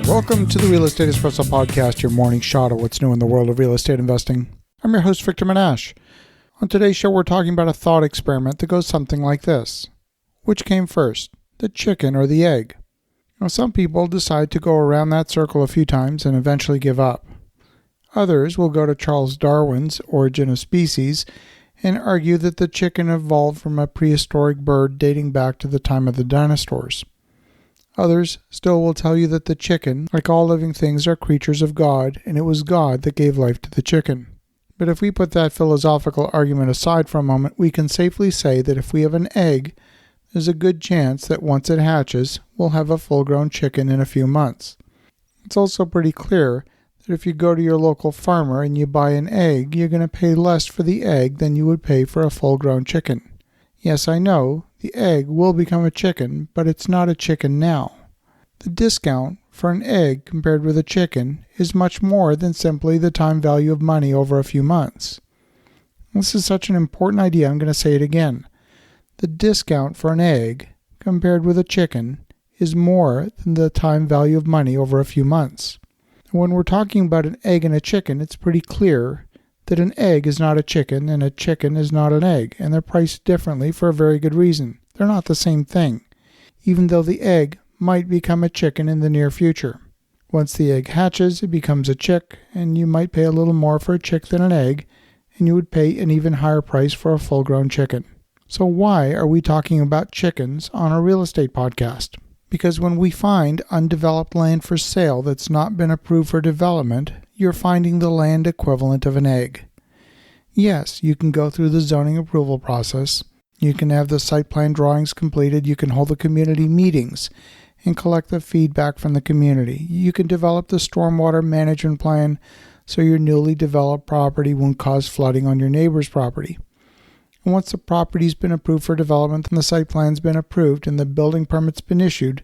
Welcome to the Real Estate Espresso Podcast, your morning shot of what's new in the world of real estate investing. I'm your host, Victor Minash. On today's show, we're talking about a thought experiment that goes something like this. Which came first, the chicken or the egg? Now, some people decide to go around that circle a few times and eventually give up. Others will go to Charles Darwin's Origin of Species and argue that the chicken evolved from a prehistoric bird dating back to the time of the dinosaurs. Others still will tell you that the chicken, like all living things, are creatures of God, and it was God that gave life to the chicken. But if we put that philosophical argument aside for a moment, we can safely say that if we have an egg, there's a good chance that once it hatches, we'll have a full-grown chicken in a few months. It's also pretty clear that if you go to your local farmer and you buy an egg, you're going to pay less for the egg than you would pay for a full-grown chicken. Yes, I know, the egg will become a chicken, but it's not a chicken now. The discount for an egg compared with a chicken is much more than simply the time value of money over a few months. This is such an important idea, I'm going to say it again. The discount for an egg compared with a chicken is more than the time value of money over a few months. When we're talking about an egg and a chicken, it's pretty clear that an egg is not a chicken and a chicken is not an egg, and they're priced differently for a very good reason. They're not the same thing, even though the egg might become a chicken in the near future. Once the egg hatches, it becomes a chick, and you might pay a little more for a chick than an egg, and you would pay an even higher price for a full-grown chicken. So why are we talking about chickens on a real estate podcast? Because when we find undeveloped land for sale that's not been approved for development, you're finding the land equivalent of an egg. Yes, you can go through the zoning approval process. You can have the site plan drawings completed. You can hold the community meetings and collect the feedback from the community. You can develop the stormwater management plan so your newly developed property won't cause flooding on your neighbor's property. And once the property's been approved for development and the site plan's been approved and the building permit's been issued,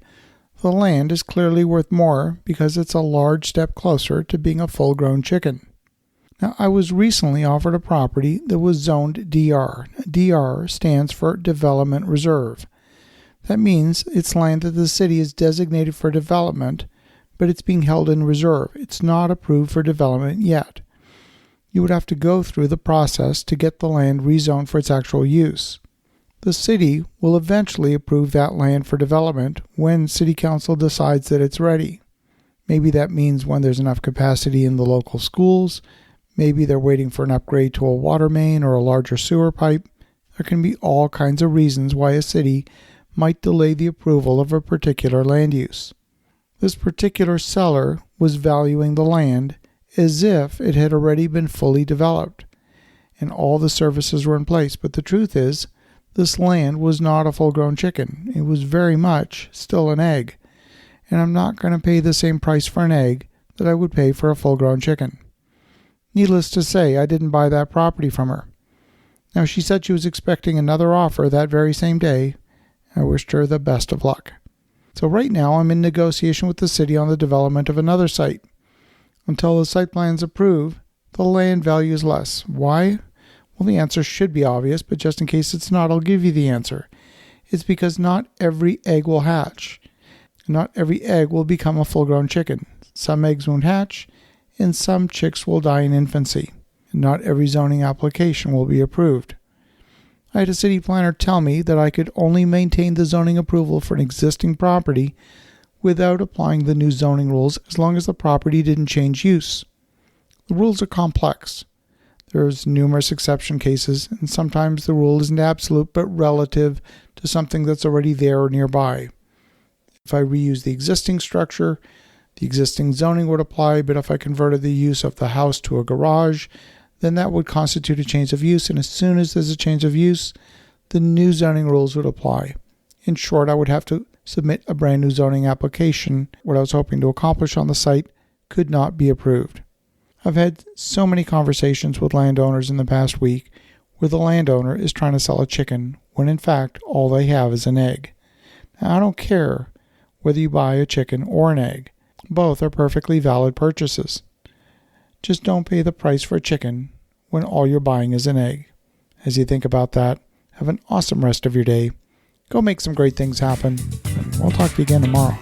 the land is clearly worth more because it's a large step closer to being a full-grown chicken. Now, I was recently offered a property that was zoned DR. DR stands for Development Reserve. That means it's land that the city is designated for development, but it's being held in reserve. It's not approved for development yet. You would have to go through the process to get the land rezoned for its actual use. The city will eventually approve that land for development when City Council decides that it's ready. Maybe that means when there's enough capacity in the local schools. Maybe they're waiting for an upgrade to a water main or a larger sewer pipe. There can be all kinds of reasons why a city might delay the approval of a particular land use. This particular seller was valuing the land as if it had already been fully developed and all the services were in place. But the truth is, this land was not a full-grown chicken. It was very much still an egg. And I'm not going to pay the same price for an egg that I would pay for a full-grown chicken. Needless to say, I didn't buy that property from her. Now, she said she was expecting another offer that very same day. I wished her the best of luck. So right now, I'm in negotiation with the city on the development of another site. Until the site plan's approved, the land value is less. Why? Well, the answer should be obvious, but just in case it's not, I'll give you the answer. It's because not every egg will hatch. Not every egg will become a full-grown chicken. Some eggs won't hatch, and some chicks will die in infancy. Not every zoning application will be approved. I had a city planner tell me that I could only maintain the zoning approval for an existing property without applying the new zoning rules as long as the property didn't change use. The rules are complex. There's numerous exception cases, and sometimes the rule isn't absolute but relative to something that's already there or nearby. If I reuse the existing structure, the existing zoning would apply, but if I converted the use of the house to a garage, then that would constitute a change of use, and as soon as there's a change of use, the new zoning rules would apply. In short, I would have to submit a brand new zoning application. What I was hoping to accomplish on the site could not be approved. I've had so many conversations with landowners in the past week where the landowner is trying to sell a chicken when in fact all they have is an egg. Now, I don't care whether you buy a chicken or an egg. Both are perfectly valid purchases. Just don't pay the price for a chicken when all you're buying is an egg. As you think about that, have an awesome rest of your day. Go make some great things happen. We'll talk to you again tomorrow.